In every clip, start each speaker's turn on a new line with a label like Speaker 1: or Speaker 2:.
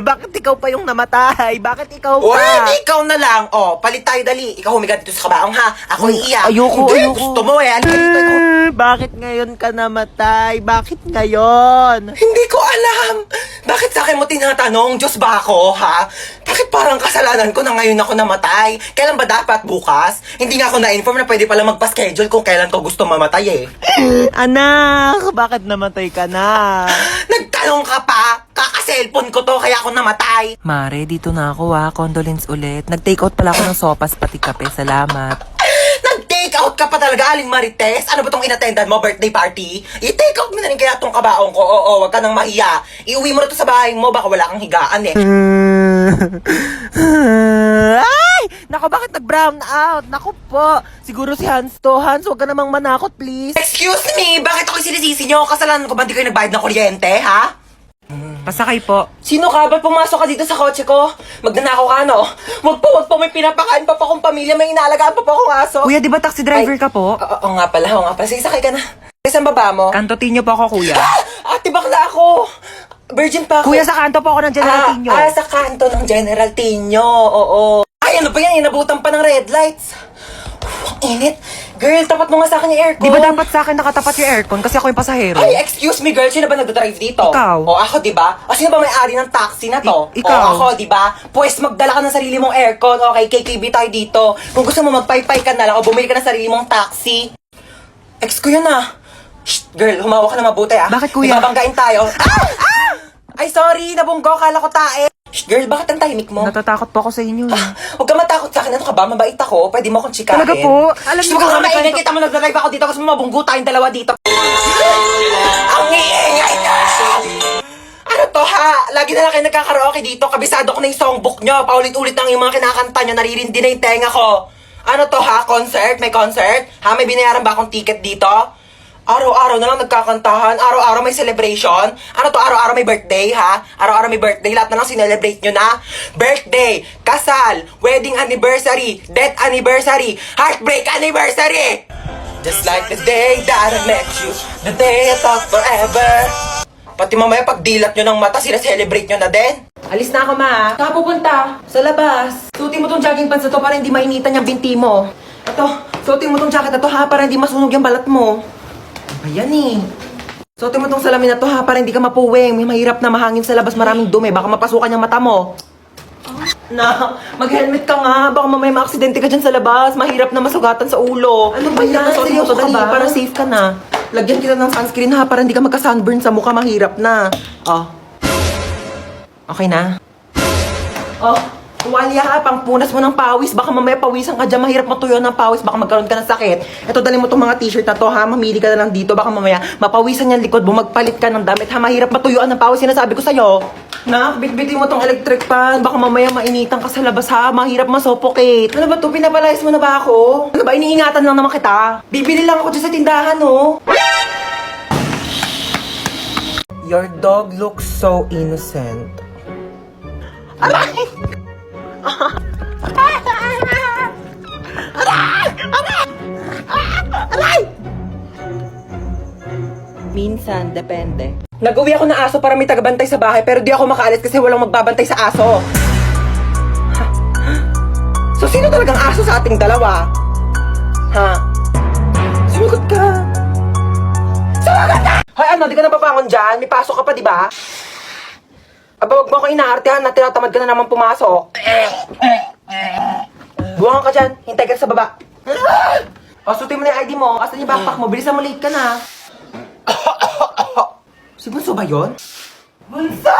Speaker 1: Bakit ikaw pa yung namatay? Bakit ikaw
Speaker 2: O,
Speaker 1: pa?
Speaker 2: hindi ikaw na lang. O, palit tayo dali. Ikaw humiga dito sa kabaong ha. Ako iiyak.
Speaker 1: Ayoko,
Speaker 2: Hindi,
Speaker 1: ayoko.
Speaker 2: gusto mo eh. Halika dito. Ikaw.
Speaker 1: Bakit ngayon ka namatay? Bakit ngayon?
Speaker 2: Hindi ko alam. Bakit sa akin mo tinatanong? Diyos ba ako, ha? Bakit parang kasalanan ko na ngayon ako namatay? Kailan ba dapat? Bukas? Hindi nga ako na-inform na pwede pala magpa-schedule kung kailan ko gusto mamatay eh.
Speaker 1: Anak, bakit namatay ka na?
Speaker 2: Nagtanong ka pa? Kaka-cellphone ko to kaya ako namatay.
Speaker 1: Mare, dito na ako Condolence ulit. Nag-take out pala ako ng sopas pati kape. Salamat.
Speaker 2: Nag-take out ka pa talaga, Aling Marites? Ano ba tong inattendan mo, birthday party? I-take out mo na rin kaya tong kabaong ko. Oo, wag ka nang mahiya. Iuwi mo na to sa bahay mo, baka wala kang higaan eh.
Speaker 1: Ay! Naku, bakit nag-brown out? Naku po. Siguro si Hans to. Hans, huwag ka namang manakot, please.
Speaker 2: Excuse me, bakit ako sinisisi nyo? Kasalanan ko ba di kayo nagbayad ng kuryente, ha?
Speaker 1: Pasakay po.
Speaker 2: Sino ka? Ba't pumasok ka dito sa kotse ko? Magnanakaw ka, no? Wag po, may pinapakain pa akong pamilya, may inaalagaan pa akong aso.
Speaker 1: Kuya, di ba taxi driver ka po?
Speaker 2: Oo nga pala. Sige, sakay ka na. Saan baba mo?
Speaker 1: Kantotinyo po ako, kuya.
Speaker 2: Ate, bakla ako. Virgin pa ako.
Speaker 1: Kuya, sa kanto po ako ng General Tinyo.
Speaker 2: Sa kanto ng General Tinyo, oo. Ay, ano ba yan? Inabutan pa ng red lights. Ang init. Girl, tapat mo nga sa akin yung aircon.
Speaker 1: Di ba dapat sa akin nakatapat yung aircon kasi ako yung pasahero?
Speaker 2: Ay, excuse me, girl. Sino ba nagdadrive dito?
Speaker 1: Ikaw.
Speaker 2: O, ako, di ba? O, sino ba may-ari ng taxi na to?
Speaker 1: Ikaw.
Speaker 2: O, ako, di ba? Pues, magdala ka ng sarili mong aircon. Okay, KKB tayo dito. Kung gusto mo, magpaypay ka na lang o bumili ka ng sarili mong taxi. Ex ko yun ah. Shh, girl, humawak ka na mabuti ah.
Speaker 1: Bakit, kuya?
Speaker 2: Ibabanggain tayo. Ay, sorry, nabunggo. Kala ko tae. Shh, girl, bakit ang tahimik mo?
Speaker 1: Natatakot po ako sa inyo.
Speaker 2: Huwag ka matakot sa akin. Ano ka ba? Mabait ako. Pwede mo akong chikahin.
Speaker 1: Talaga po? Alam
Speaker 2: Shh,
Speaker 1: niyo
Speaker 2: huwag
Speaker 1: ba
Speaker 2: ka
Speaker 1: kami
Speaker 2: maingay.
Speaker 1: kanto-
Speaker 2: Kita mo nagdadrive ako dito. Gusto mo mabunggo tayong dalawa dito. Ang iingay na! Ano to ha? Lagi na lang kayo nagkakaraoke dito. Kabisado ko na yung songbook nyo. Paulit-ulit lang yung mga kinakanta nyo. Naririndi na yung tenga ko. Ano to ha? Concert? May concert? Ha? May binayaran ba akong ticket dito? Araw-araw na lang nagkakantahan. Araw-araw may celebration. Ano to? Araw-araw may birthday, ha? Araw-araw may birthday. Lahat na lang sinelebrate nyo na. Birthday, kasal, wedding anniversary, death anniversary, heartbreak anniversary! Just like the day that I met you, the day I thought forever. Pati mamaya pag dilat nyo ng mata, sila-celebrate nyo na din. Alis na ako, ma. Saan ka pupunta? Sa labas. Suotin mo tong jogging pants na to para hindi mainitan yung binti mo. Ito, suotin mo tong jacket na to ha, para hindi masunog yung balat mo. Ayan eh. Suotin mo tong salamin na to ha, para hindi ka mapuwing. May mahirap na mahangin sa labas, maraming dumi. Baka mapasukan yung mata mo. Na, mag-helmet ka nga. Baka mamaya ma-aksidente ka dyan sa labas. Mahirap na masugatan sa ulo. Ano ba yan? Seryoso ka ba? Para safe ka na. Lagyan kita ng sunscreen ha, para hindi ka magka-sunburn sa mukha. Mahirap na. Oh. Okay na? Oh. Tuwalya ha, pang punas mo ng pawis. Baka mamaya pawisan ka dyan. Mahirap matuyo ng pawis. Baka magkaroon ka ng sakit. Ito, dali mo tong mga t-shirt na to ha. Mamili ka na lang dito. Baka mamaya mapawisan yung likod mo. Magpalit ka ng damit ha. Mahirap matuyuan ng pawis. Sinasabi ko sa'yo. Na, bitbitin mo tong electric fan. Baka mamaya mainitan ka sa labas ha. Mahirap masuffocate. Ano ba to? Pinapalayas mo na ba ako? Ano ba? Iniingatan lang naman kita. Bibili lang ako dyan sa tindahan, oh. Your dog looks so innocent. Aray! Aray! Minsan, depende. Nag-uwi ako ng aso para may tagabantay sa bahay pero di ako makaalis kasi walang magbabantay sa aso. So, sino talagang aso sa ating dalawa? Ha? Sumagot ka! Sumagot ka! Hoy, ano? Di ka napapangon dyan? May pasok ka pa, di ba? Aba, wag mo ako inaartehan na tinatamad ka na naman pumasok. Buwangan ka dyan. Hintay ka sa baba. O, sutin mo na yung ID mo. Asan yung backpack mo? Bilisan mo, late ka na. Si Bunso ba yun? Bunso!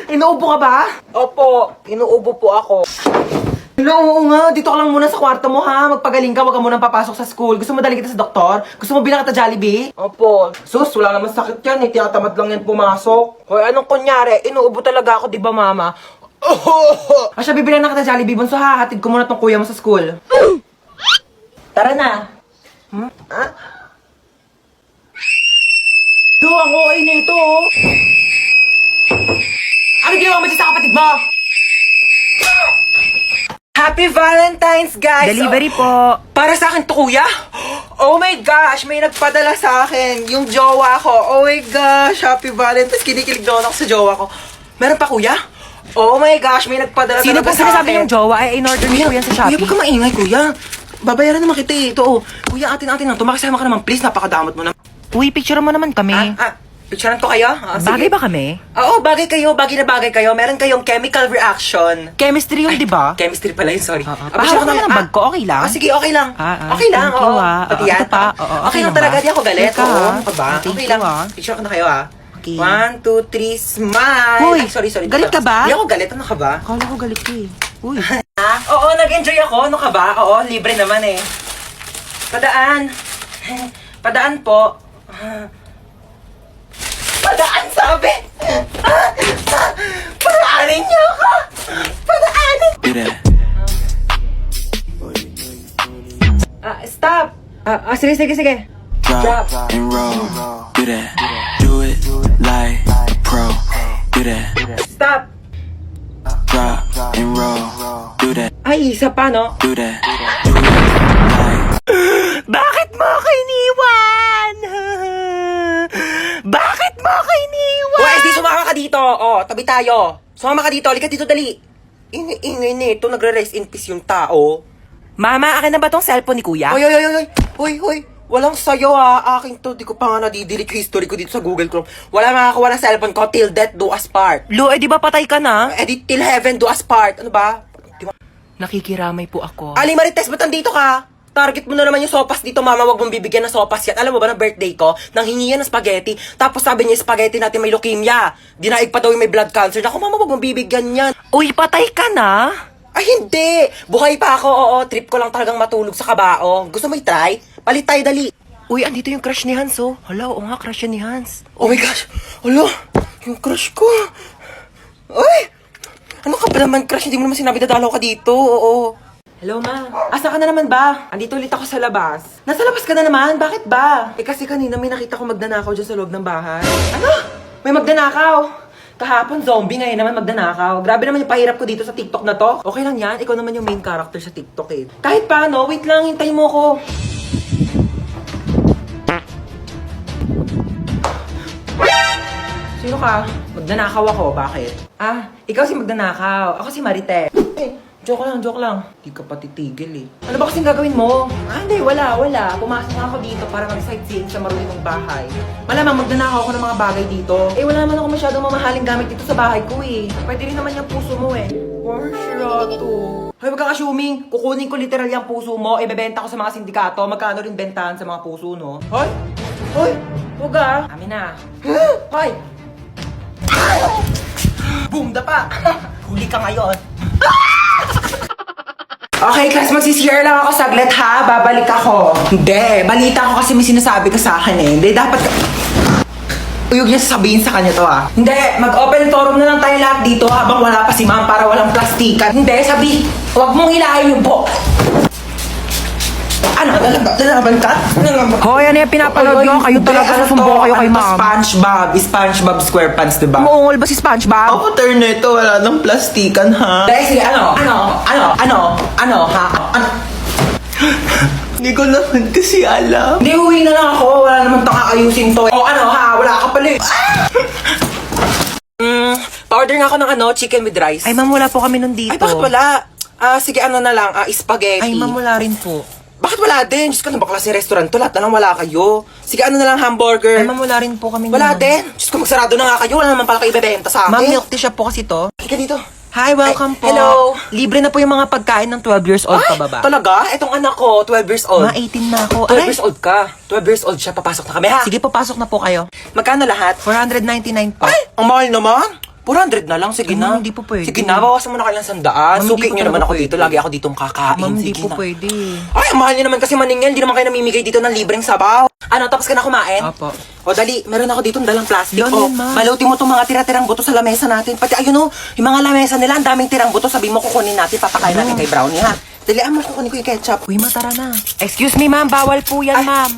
Speaker 2: Inuubo ka ba? Opo, inuubo po ako. Oo nga, dito ka lang muna sa kwarto mo ha. Magpagaling ka, wag ka munang papasok sa school. Gusto mo dalhin kita sa doktor? Gusto mo bilang kita Jollibee? Opo. Sus, wala naman sakit yan eh. Tinatamad lang yan pumasok. Hoy, anong kunyari? Inuubo talaga ako, di ba mama? Asya, bibilang na kita Jollibee, Bunso ha. Hatid ko muna tong kuya mo sa school. Tara na. Ah? Do, ang okay na ito oh. Ano ginawa mo dyan sa kapatid mo? Happy Valentine's, guys!
Speaker 1: Delivery po.
Speaker 2: Para sa akin to, kuya? Oh my gosh, may nagpadala sa akin. Yung jowa ko. Oh my gosh, Happy Valentine's. Kinikilig doon ako sa jowa ko. Meron pa, kuya? Oh my gosh, may nagpadala
Speaker 1: Sino
Speaker 2: talaga
Speaker 1: po
Speaker 2: sa
Speaker 1: sinasabi
Speaker 2: akin.
Speaker 1: yung jowa? Ay, in-order niyo po yan sa
Speaker 2: Kuya,
Speaker 1: Shopee.
Speaker 2: huwag ka maingay, kuya. Babayaran naman kita eh. Ito, oh. Kuya, atin-atin lang. Tumakasama ka naman, please. Napakadamot mo na.
Speaker 1: Uy, picture mo naman kami.
Speaker 2: Picturean ko kayo? Ah, sige.
Speaker 1: Bagay ba kami?
Speaker 2: Oo, bagay kayo. Bagay na bagay kayo. Meron kayong chemical reaction.
Speaker 1: Chemistry yun, di ba?
Speaker 2: Chemistry pala yun, sorry.
Speaker 1: Pahawak ka ng bag ko, okay lang?
Speaker 2: Sige, okay lang.
Speaker 1: Ah,
Speaker 2: okay lang,
Speaker 1: thank you,
Speaker 2: oo.
Speaker 1: ah.
Speaker 2: Pati
Speaker 1: Oo,
Speaker 2: yan.
Speaker 1: ito pa. Oo,
Speaker 2: okay lang
Speaker 1: ba?
Speaker 2: talaga, di ako galit.
Speaker 1: Teka,
Speaker 2: Oo,
Speaker 1: ah.
Speaker 2: ano ka ba?
Speaker 1: Thank
Speaker 2: Okay
Speaker 1: you,
Speaker 2: lang.
Speaker 1: ah.
Speaker 2: Picture ko na kayo, ah.
Speaker 1: Okay.
Speaker 2: 1, 2, 3, smile!
Speaker 1: Hoy,
Speaker 2: Ay, sorry.
Speaker 1: galit ka ba?
Speaker 2: Hindi ako galit. Ano ka ba?
Speaker 1: Akala ko galit ka eh. Uy.
Speaker 2: Oo, nag-enjoy ako. Ano ka ba? Oo, libre naman eh. Padaan. Padaan po. Padaan, sabi! Padaanin niyo ako! Padaanin! Stop! Sige.
Speaker 3: Drop and roll, do that. Do it like a pro, do that.
Speaker 2: Stop!
Speaker 3: Drop and roll, do that.
Speaker 2: Ay, isa pa, no?
Speaker 3: Do that. Do it like.
Speaker 1: Bakit mo ako iniwan? Bakit mo ako iniwan?
Speaker 2: O, SD, sumama ka dito. O, tabi tayo. Sumama ka dito. Halika dito, dali. Ingay nito. Nagre-rest in peace yung tao.
Speaker 1: Mama, akin na ba tong cellphone ni Kuya?
Speaker 2: Hoy. Walang sayo akin to. Di ko pa nga nadidelete yung history ko dito sa Google Chrome. Wala makakuha ng cellphone ko till death do us part.
Speaker 1: Lu, di ba patay ka na?
Speaker 2: Edit till heaven do us part. Ano ba? Di ba?
Speaker 1: Nakikiramay po ako.
Speaker 2: Ali Marites, ba't nandito ka? Target mo na naman yung sopas dito, mama. Wag mong bibigyan ng sopas yan. Alam mo ba na birthday ko? Nang hingi yan ng spaghetti. Tapos sabi niya, spaghetti natin may leukemia. Dinaig pa daw yung may blood cancer. Naku, mama, wag mong bibigyan yan.
Speaker 1: Uy, patay ka na?
Speaker 2: Ay, hindi! Buhay pa ako, oo. Trip ko lang talagang matulog sa kabao. Gusto mo i-try? Palit tayo, dali.
Speaker 1: Uy, andito yung crush ni Hans, oh. Hala, oo nga, crush yan ni Hans.
Speaker 2: Oh my gosh! Alo! Yung crush ko! Ay! Ano ka ba naman, crush? Hindi mo naman sinabi dadalaw ka dito. Oo. Hello, ma. Asa ka na naman ba? Andito ulit ako sa labas. Nasa labas ka na naman? Bakit ba? Eh kasi kanina may nakita ko magnanakaw dyan sa loob ng bahay. Ano? May magnanakaw? Kahapon zombie, ngayon naman magnanakaw. Grabe naman yung pahirap ko dito sa TikTok na to. Okay lang yan, ikaw naman yung main character sa TikTok eh. Kahit paano, wait lang, hintay mo ko. Sino ka? Magnanakaw ako, bakit? Ikaw si magnanakaw. Ako si Marite. Joke lang. Di ka pa titigil eh. Ano ba kasing gagawin mo? Hindi, wala. Pumasok nga ako dito para mag-sightseeing sa marunong bahay. Malamang magnanakaw ako ng mga bagay dito. Eh, wala naman ako masyadong mamahaling gamit dito sa bahay ko eh. Pwede rin naman yung puso mo eh. Porsyado. Hoy, wag kang assuming. Kukunin ko literal yung puso mo, ibebenta ko sa mga sindikato. Magkano rin bentahan sa mga puso, no? Hoy! Huwag ah! Amin na. Hoy! Boom! Dapa! Huli ka ngayon. Okay, class, magsisishare lang ako saglit ha. Babalik ako. Hindi, balita ko kasi may sinasabi ka sa akin eh. Hindi, dapat ka... Uyog niya sasabihin sa kanya to ah. Hindi, mag-open forum na lang tayo lahat dito habang wala pa si ma'am para walang plastikan. Hindi, sabi, huwag mong hilahin yung po. Ano? Lalaban ka?
Speaker 1: Hoy, ano yung pinapanood nyo? Kayo talaga susumbo kayo kay ma'am.
Speaker 2: SpongeBob SquarePants, diba?
Speaker 1: Umuungol ba si SpongeBob?
Speaker 2: Ako turn nito, wala nang plastikan ha. Dahil sige, ano, ha? Hindi ko naman kasi alam. Hindi, uwi na lang ako. Wala naman tang aayusin to. O ano ha, wala ka pala eh. Pa-order nga ako ng chicken with rice.
Speaker 1: Ay, ma'am, wala po kami nun dito.
Speaker 2: Ay, bakit wala? Sige, ano na lang, spaghetti.
Speaker 1: Ay, ma'am, wala rin po.
Speaker 2: Bakit wala din? Diyos ko, ano ba klaseng restaurant to? Lahat na lang wala kayo. Sige, ano na lang, hamburger.
Speaker 1: Ay, ma'am, wala rin po kami
Speaker 2: Wala
Speaker 1: nun.
Speaker 2: din. Diyos ko, magsarado na nga kayo. Wala naman pala kayo ibebenta sa akin.
Speaker 1: Ma'am, milk tea shop po kasi to.
Speaker 2: Halika dito.
Speaker 1: Hi, welcome
Speaker 2: Ay,
Speaker 1: po.
Speaker 2: hello.
Speaker 1: Libre na po yung mga pagkain ng 12 years old pababa.
Speaker 2: Talaga? Etong anak ko, 12 years old.
Speaker 1: Mga 18 na ako.
Speaker 2: 12 years old ka. 12 years old siya. Papasok na kami, ha?
Speaker 1: Sige, papasok na po kayo.
Speaker 2: Magkano lahat?
Speaker 1: 499 po.
Speaker 2: Ay, ang mahal naman. 400 na lang, sige
Speaker 1: Ay,
Speaker 2: na.
Speaker 1: ma'am, hindi po pwede.
Speaker 2: Sige na, bawasan mo na kayo ng 100.
Speaker 1: Ma'am,
Speaker 2: Suki
Speaker 1: hindi po
Speaker 2: nyo naman
Speaker 1: talaga
Speaker 2: ako
Speaker 1: pwede.
Speaker 2: dito. Lagi ako ditong kakain.
Speaker 1: Ma'am, hindi
Speaker 2: Sige
Speaker 1: po
Speaker 2: na.
Speaker 1: pwede.
Speaker 2: Ay, ang mahal nyo naman kasi maningil. Hindi naman kayo namimigay dito ng libreng sabaw. Ano, tapos ka na kumain?
Speaker 1: Opo.
Speaker 2: O dali, meron ako dito dalang plastic.
Speaker 1: Yun,
Speaker 2: O,
Speaker 1: yun, ma'am.
Speaker 2: balutin mo itong mga tira-tirang buto sa lamesa natin. Pati ayun o, yung mga lamesa nila, ang daming tirang buto. Sabi mo kukunin natin, papakain natin kay Brownie, ha? Dali, mo kukunin ko yung ketchup.
Speaker 1: Uy, matara na. Excuse me, ma'am. Bawal po yan,
Speaker 2: Ay,
Speaker 1: ma'am.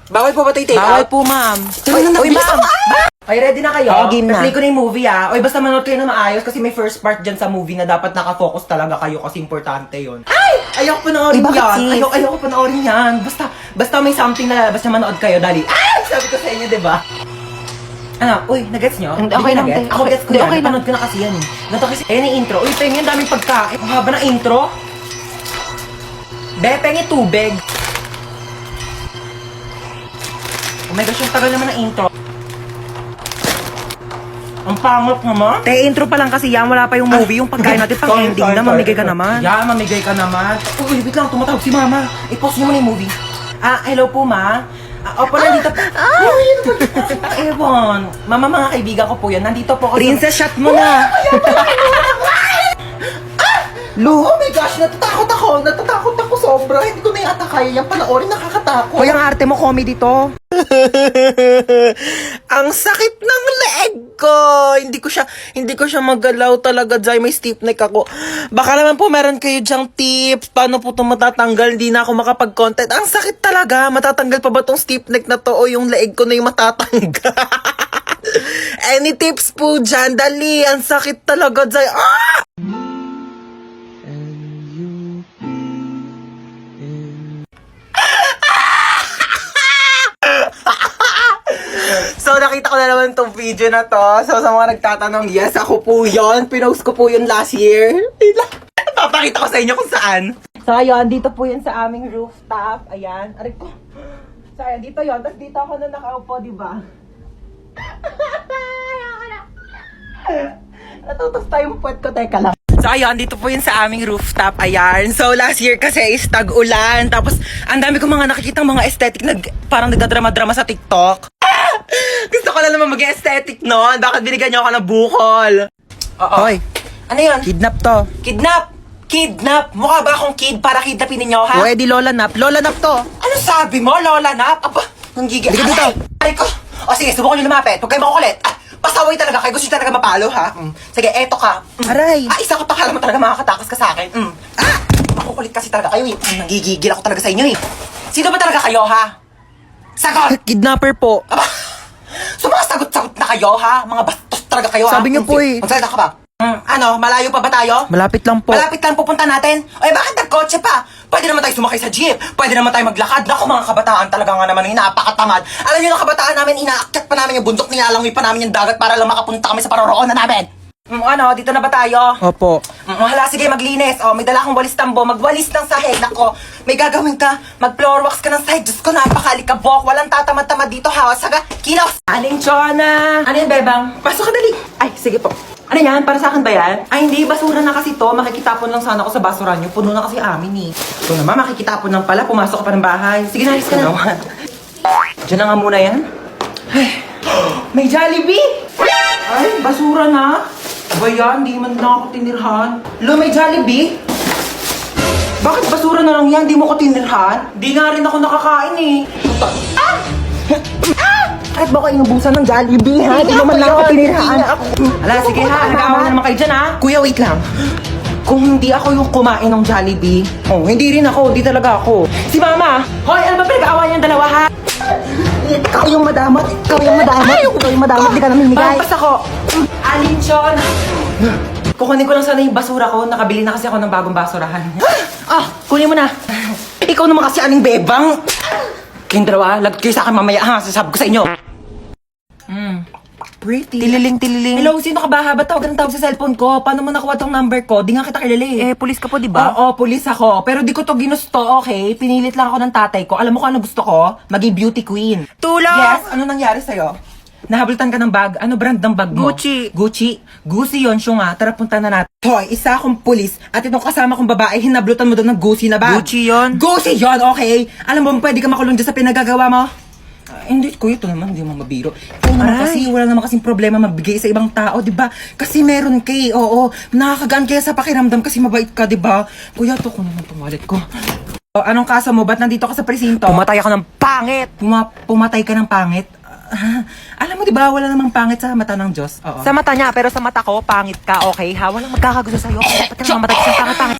Speaker 2: Bawal po ba tayo take
Speaker 1: Bawal
Speaker 2: out?
Speaker 1: po, ma'am.
Speaker 2: Uy,
Speaker 1: Uy, ma'am.
Speaker 2: Ay, ready na kayo?
Speaker 1: Oo, game na.
Speaker 2: Play ko na yung movie, ah. Oy, basta manood kayo na maayos kasi may first part dyan sa movie na dapat nakafocus talaga kayo kasi importante yon. Ay! Ayoko panoorin
Speaker 1: Ay, bakit,
Speaker 2: yan.
Speaker 1: sis?
Speaker 2: Ayoko panoorin yan. Basta may something na lalabas na manood kayo, dali. Ay! Sabi ko sa inyo, di ba? Ano? Uy, nagets nyo?
Speaker 4: Hindi,
Speaker 2: Di
Speaker 4: okay
Speaker 2: ba
Speaker 4: lang,
Speaker 2: nagets?
Speaker 4: te.
Speaker 2: Ako gets ko
Speaker 4: Hindi,
Speaker 2: yan.
Speaker 4: okay lang.
Speaker 2: Napanood ko na kasi yan eh. Ganito kasi, ayun yung intro. Uy, pengen, daming pagkain. Ang haba ng intro. Be, pengen tubig. Oh my gosh, yung tagal naman ng intro. Ang pangit naman.
Speaker 1: Te, intro pa lang kasi yan. Wala pa yung movie. Yung pagkain natin pang ending na. Mamigay ka naman.
Speaker 2: Yeah, mamigay ka naman. Uy, wait lang, tumatawag si mama. I-pause niyo muna yung movie. Hello po, ma. Opo, nandito po. Ewan. Mama, mga kaibigan ko po yan. Nandito po ako.
Speaker 1: Princess, shot mo na.
Speaker 2: Lu, oh my gosh, natatakot ako sobra. Hindi ko na yata kaya yung panoorin, nakakatakot.
Speaker 1: Hoy, ang arte mo, comedy to. Ang sakit ng leg ko. Hindi ko siya magalaw talaga, Jai. May stiff neck ako. Baka naman po meron kayo dyang tips. Paano po ito matatanggal? Hindi na ako makapag-content. Ang sakit talaga. Matatanggal pa ba tong stiff neck na to o yung leg ko na yung matatanggal? Any tips po dyan? Dali. Ang sakit talaga, Jai. Ah! So, nakita ko na naman tong video na to. So, sa mga nagtatanong, yes, ako po yon. Pinost ko po yun last year. Papakita ko sa inyo kung saan. So, ayun, dito po yun sa aming rooftop. Ayan, aray ko. So, ayan, dito yun. Tapos dito ako na nakaupo, di ba? Natutos tayo yung puwet ko. Teka lang. So, ayun, dito po yun sa aming rooftop. Ayan. So, last year kasi is tag-ulan. Tapos, ang dami ko mga nakikitang mga aesthetic na parang nagdadrama-drama sa TikTok. Gusto ko na naman mag-aesthetic noon. Bakit binigyan niyo ako ng bukol?
Speaker 2: Oo.
Speaker 1: Hoy,
Speaker 2: Ano yun?
Speaker 1: kidnap to.
Speaker 2: Kidnap! Kidnap! Mukha ba akong kid para kidnapin ninyo, ha?
Speaker 1: Pwede lola nap. Lola nap to.
Speaker 2: Ano sabi mo, Lola Nap? Aba, nanggigil.
Speaker 1: Halika dito.
Speaker 2: Aray ko. O sige, subukan nyo lumapit. Huwag kayo makukulit. Pasaway talaga kayo. Gusto nyo talaga mapalo, ha? Sige, eto ka.
Speaker 1: Aray.
Speaker 2: Isa ka pa, kala mo talaga makakatakas ka sa akin. Makukulit kasi talaga kayo, eh. Nanggigigil ako talaga sa inyo, eh. Sino ba talaga kayo, ha? Sagot!
Speaker 1: Kidnapper po.
Speaker 2: Aba, sumasagot-sagot na kayo, ha? Mga bastos talaga kayo, ha?
Speaker 1: Sabi niyo po, eh.
Speaker 2: Magsalita ka ba? Ano, malayo pa ba tayo?
Speaker 1: Malapit lang po.
Speaker 2: Malapit lang pupunta natin? Ay, bakit nagkotse pa? Pwede naman tayo sumakay sa jeep. Pwede naman tayo maglakad. Naku, mga kabataan talaga nga naman, napakatamad. Alam niyo, ng kabataan namin, inaakyat pa namin yung bundok, nilalangoy pa namin yung dagat para lang makapunta kami sa paroroonan namin. Ano, dito na ba tayo?
Speaker 1: Opo.
Speaker 2: Hala, sige, maglinis. May dala akong walis tambo. Magwalis ng sahig. Nako, may gagawin ka. Mag-floor wax ka ng sahig. Diyos ko, napakalikabok. Walang tatamad-tamad dito, ha? Saga, kilos! Aling Chona! Ano yan, Bebang? Pasok ka dali. Ay, sige po. Ano yan? Para sa akin ba yan? Ay, hindi. Basura na kasi to. Makikitapon lang sana ako sa basura nyo. Puno na kasi amin, eh. Ito naman, makikitapon lang pala. Pumasok ka pa ng bahay. Sige na, alis ka na. Diyan na nga muna yan. Ay, may Jollibee! Ay, basura na. Ba yan? Di man lang ako tinirhan. Lo, may Jollibee? Bakit basura na lang yan? Di mo ko tinirhan? Di nga rin ako nakakain, eh. Kahit ba ko inubusan ng Jollibee, ha? Di naman lang ako tinirhaan. Ala, sige ha. Nag-aawa na naman kayo dyan, ha? Kuya, wait lang. Kung hindi ako yung kumain ng Jollibee, hindi rin ako. Di talaga ako. Si Mama! Hoy, ano ba pinag-aawa niyang dalawa, ha? Ikaw yung madamot. Ikaw yung madamot. Ikaw yung madamot. Di ka namin migay. Pampas ako. Alinchon! Kukunin ko lang sana yung basura ko. Nakabili na kasi ako ng bagong basurahan. Kunin mo na. Ikaw naman kasi aling bebang. Kayong dalawa, lagot kayo sa akin mamaya, ha? Sasabi ko sa inyo. Pretty.
Speaker 1: Tililing.
Speaker 2: Hello, sino ka ba? Ba't tawag ka ng tawag sa cellphone ko? Paano mo nakuha tong number ko? Di nga kita kilala, eh.
Speaker 1: Pulis ka po, di ba?
Speaker 2: Oo, pulis ako. Pero di ko to ginusto, okay? Pinilit lang ako ng tatay ko. Alam mo kung ano gusto ko? Maging beauty queen.
Speaker 1: Tulong!
Speaker 2: Yes, ano nangyari sa'yo? Nahabultan ka ng bag. Ano brand ng bag mo?
Speaker 1: Gucci.
Speaker 2: Gucci yun, siya nga. Tara, punta na natin. Hoy, isa akong pulis at itong kasama kong babae, hinablutan mo doon ng Gucci na bag.
Speaker 1: Gucci yun?
Speaker 2: Gucci yun, okay? Alam mo, pwede ka makulong dyan sa pinagagawa mo? Hindi, kuya, ito naman, hindi mo mabiro. Ikaw naman kasi, wala naman kasing problema magbigay sa ibang tao, di ba? Kasi meron kay, oo, nakakagaan kaya sa pakiramdam kasi mabait ka, di ba? Kuya, ito ko naman itong wallet ko. Anong kaso mo? Ba't nandito ka sa presinto?
Speaker 1: Pumatay ako ng pangit!
Speaker 2: Pumatay ka ng pangit? Alam mo, di ba, wala namang pangit sa mata ng Diyos. Oo.
Speaker 1: Sa mata niya, pero sa mata ko, pangit ka, okay ha? Walang magkakagusto sa'yo. Dapat ka naman matay sa pangit-pangit.